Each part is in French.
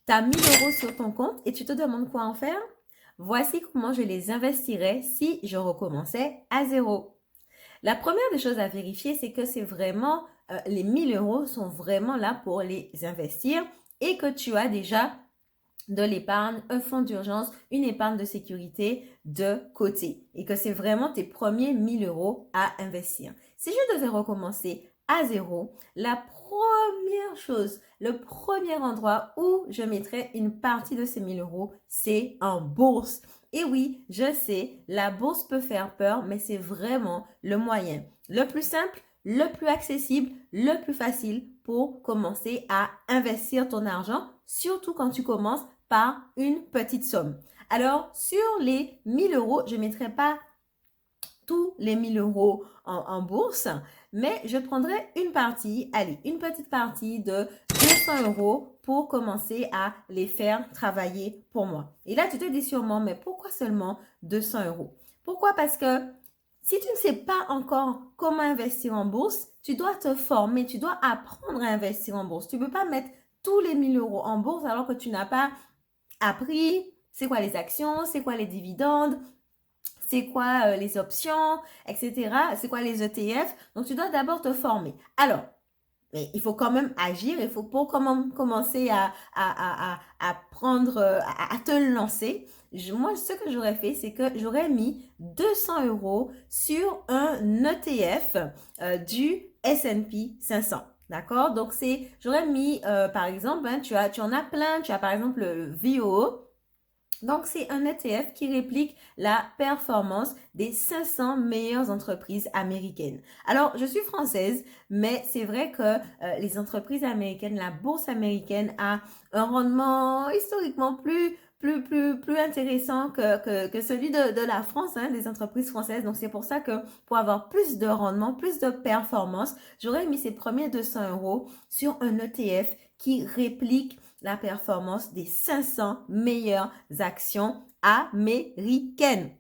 Tu as 1 000 € sur ton compte et tu te demandes quoi en faire? Voici comment je les investirais si je recommençais à zéro. La première des choses à vérifier, c'est que c'est vraiment, les 1 000 € sont vraiment là pour les investir et que tu as déjà de l'épargne, un fonds d'urgence, une épargne de sécurité de côté et que c'est vraiment tes premiers 1 000 € à investir. Si je devais recommencer à zéro, la première chose, le premier endroit où je mettrais une partie de ces 1 000 €, c'est en bourse. Et oui, je sais, la bourse peut faire peur, mais c'est vraiment le moyen le plus simple, le plus accessible, le plus facile pour commencer à investir ton argent, surtout quand tu commences par une petite somme. Alors, sur les 1 000 €, je ne mettrai pas tous les 1 000 € en bourse, mais je prendrai une partie, allez, une petite partie de 200 € pour commencer à les faire travailler pour moi. Et là, tu te dis sûrement, mais pourquoi seulement 200 €? Pourquoi? Parce que si tu ne sais pas encore comment investir en bourse, tu dois te former, tu dois apprendre à investir en bourse. Tu ne peux pas mettre tous les 1 000 € en bourse alors que tu n'as pas appris c'est quoi les actions, c'est quoi les dividendes, c'est quoi les options, etc. C'est quoi les ETF. Donc, tu dois d'abord te former. Alors, mais il faut quand même agir, il faut pour commencer à prendre, à te lancer. Moi, ce que j'aurais fait, c'est que j'aurais mis 200 € sur un ETF du S&P 500. D'accord? Donc, j'aurais mis, par exemple, hein, tu en as plein. Tu as par exemple le VOO. Donc, c'est un ETF qui réplique la performance des 500 meilleures entreprises américaines. Alors, je suis française, mais c'est vrai que les entreprises américaines, la bourse américaine a un rendement historiquement plus intéressant que celui de la France, hein, des entreprises françaises. Donc, c'est pour ça que pour avoir plus de rendement, plus de performance, j'aurais mis ces premiers 200 € sur un ETF qui réplique la performance des 500 meilleures actions américaines.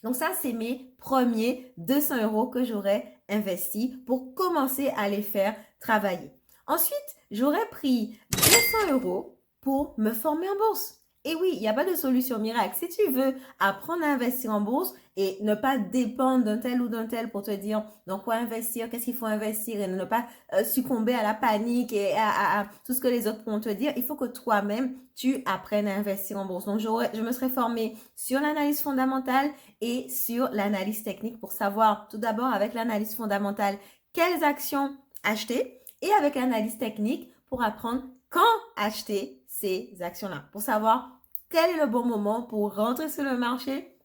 Donc ça, c'est mes premiers 200 € que j'aurais investis pour commencer à les faire travailler. Ensuite, j'aurais pris 200 € pour me former en bourse. Et oui, il n'y a pas de solution miracle. Si tu veux apprendre à investir en bourse et ne pas dépendre d'un tel ou d'un tel pour te dire dans quoi investir, qu'est-ce qu'il faut investir et ne pas succomber à la panique et à tout ce que les autres pourront te dire, il faut que toi-même, tu apprennes à investir en bourse. Donc, je me serais formée sur l'analyse fondamentale et sur l'analyse technique pour savoir tout d'abord avec l'analyse fondamentale quelles actions acheter et avec l'analyse technique pour apprendre quand acheter ces actions-là, pour savoir quel est le bon moment pour rentrer sur le marché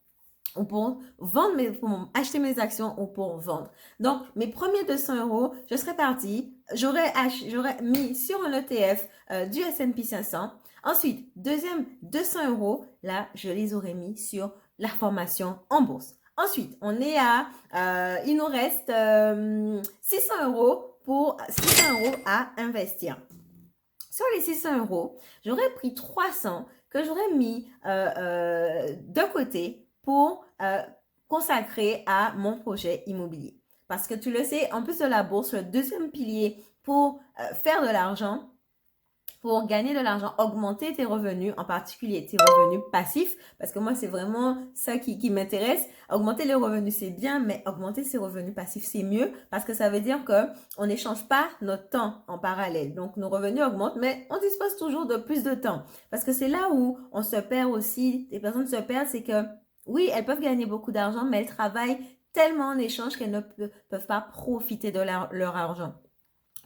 ou pour pour acheter mes actions ou pour vendre. Donc, mes premiers 200 €, je serais partie, j'aurais mis sur un ETF du S&P 500. Ensuite, deuxième 200 €, là, je les aurais mis sur la formation en bourse. Ensuite, il nous reste 600 € pour 600 € à investir. Sur les 600 €, j'aurais pris 300 que j'aurais mis de côté pour consacrer à mon projet immobilier. Parce que tu le sais, en plus de la bourse, le deuxième pilier pour faire de l'argent, pour gagner de l'argent, augmenter tes revenus, en particulier tes revenus passifs, parce que moi, c'est vraiment ça qui m'intéresse. Augmenter les revenus, c'est bien, mais augmenter ses revenus passifs, c'est mieux, parce que ça veut dire qu'on n'échange pas notre temps en parallèle. Donc, nos revenus augmentent, mais on dispose toujours de plus de temps. Parce que c'est là où on se perd aussi, les personnes se perdent, c'est que, oui, elles peuvent gagner beaucoup d'argent, mais elles travaillent tellement en échange qu'elles ne peuvent pas profiter de leur argent.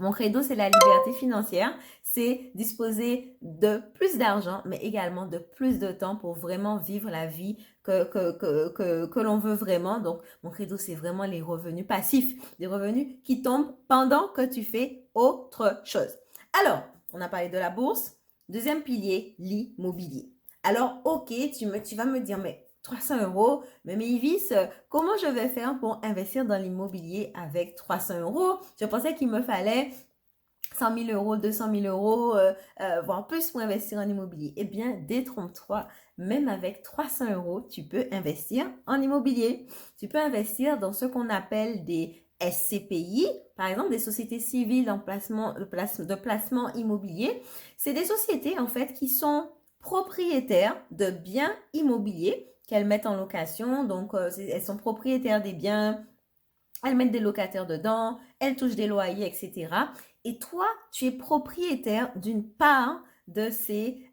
Mon credo, c'est la liberté financière. C'est disposer de plus d'argent, mais également de plus de temps pour vraiment vivre la vie que l'on veut vraiment. Donc, mon credo, c'est vraiment les revenus passifs, des revenus qui tombent pendant que tu fais autre chose. Alors, on a parlé de la bourse. Deuxième pilier, l'immobilier. Alors, ok, tu vas me dire, mais 300 €, mais Maëlys, comment je vais faire pour investir dans l'immobilier avec 300 €? Je pensais qu'il me fallait 100 000 €, 200 000 €, voire plus pour investir en immobilier. Eh bien, détrompe-toi, même avec 300 €, tu peux investir en immobilier. Tu peux investir dans ce qu'on appelle des SCPI, par exemple des sociétés civiles de placement immobilier, c'est des sociétés en fait qui sont propriétaires de biens immobiliers qu'elles mettent en location. Donc, elles sont propriétaires des biens, elles mettent des locataires dedans, elles touchent des loyers, etc. Et toi, tu es propriétaire d'une part de ces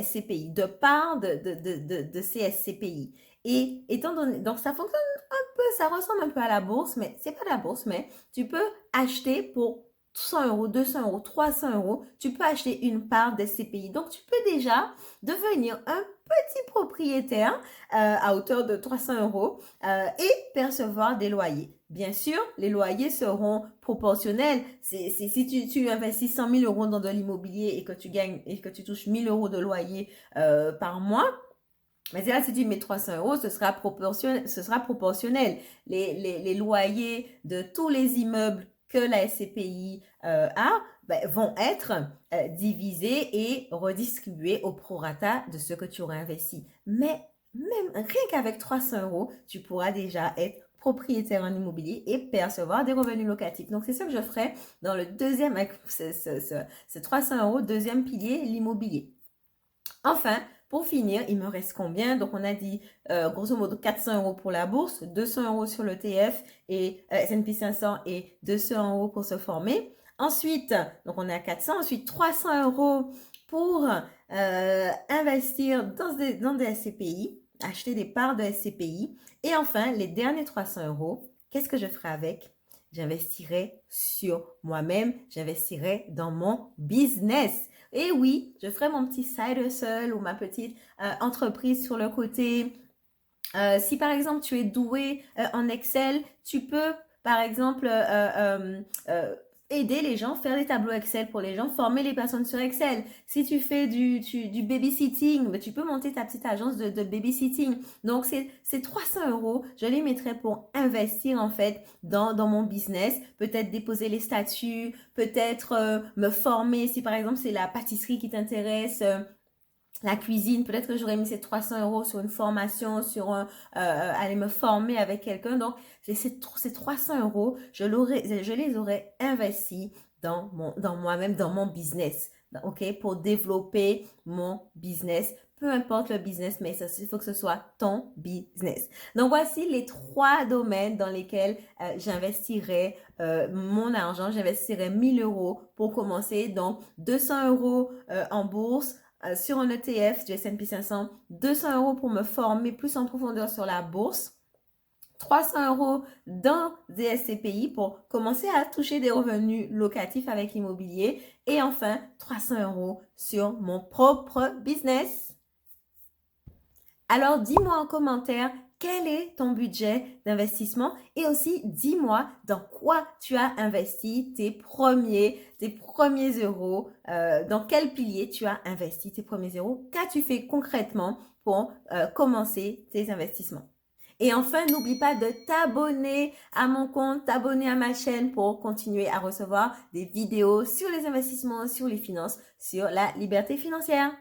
SCPI, de part de ces SCPI. Et étant donné, donc ça fonctionne un peu, ça ressemble un peu à la bourse, mais c'est pas la bourse, mais tu peux acheter pour 100 euros, 200 euros, 300 euros, tu peux acheter une part des SCPI. Donc, tu peux déjà devenir un petit propriétaire à hauteur de 300 euros et percevoir des loyers. Bien sûr, les loyers seront proportionnels. Si tu investis 100 000 euros dans de l'immobilier et que tu gagnes et que tu touches 1000 euros de loyer par mois, mais là, si tu mets 300 euros, ce sera proportionnel. Ce sera proportionnel. Les loyers de tous les immeubles que la SCPI a vont être divisés et redistribués au prorata de ce que tu auras investi. Mais même rien qu'avec 300 euros, tu pourras déjà être propriétaire en immobilier et percevoir des revenus locatifs. Donc, c'est ça que je ferai dans le deuxième, avec ce 300 euros, deuxième pilier, l'immobilier. Enfin, pour finir, il me reste combien? Donc, on a dit grosso modo 400 euros pour la bourse, 200 euros sur l'ETF et S&P 500 et 200 euros pour se former. Ensuite, donc on est à 400. Ensuite, 300 euros pour investir dans des SCPI, acheter des parts de SCPI. Et enfin, les derniers 300 euros, qu'est-ce que je ferai avec? J'investirai sur moi-même, j'investirai dans mon business. Et oui, je ferai mon petit side hustle ou ma petite entreprise sur le côté. Si par exemple tu es doué en Excel, tu peux par exemple aider les gens, faire des tableaux Excel pour les gens, former les personnes sur Excel. Si tu fais du babysitting, tu peux monter ta petite agence de babysitting. Donc, c'est 300 euros. Je les mettrai pour investir en fait dans mon business. Peut-être déposer les statuts, peut-être me former. Si par exemple c'est la pâtisserie qui t'intéresse, la cuisine, peut-être que j'aurais mis ces 300 euros sur une formation, sur aller me former avec quelqu'un. Donc, ces 300 euros, je les aurais investis dans moi-même, dans mon business, ok, pour développer mon business. Peu importe le business, mais il faut que ce soit ton business. Donc, voici les 3 domaines dans lesquels j'investirai mon argent. J'investirai 1000 euros pour commencer. Donc, 200 euros en bourse, sur un ETF du S&P 500, 200 euros pour me former plus en profondeur sur la bourse, 300 euros dans des SCPI pour commencer à toucher des revenus locatifs avec l'immobilier et enfin 300 euros sur mon propre business. Alors, dis-moi en commentaire quel est ton budget d'investissement et aussi dis-moi dans quoi tu as investi tes premiers euros, dans quel pilier tu as investi tes premiers euros, qu'as-tu fait concrètement pour commencer tes investissements. Et enfin, n'oublie pas de t'abonner à mon compte, t'abonner à ma chaîne pour continuer à recevoir des vidéos sur les investissements, sur les finances, sur la liberté financière.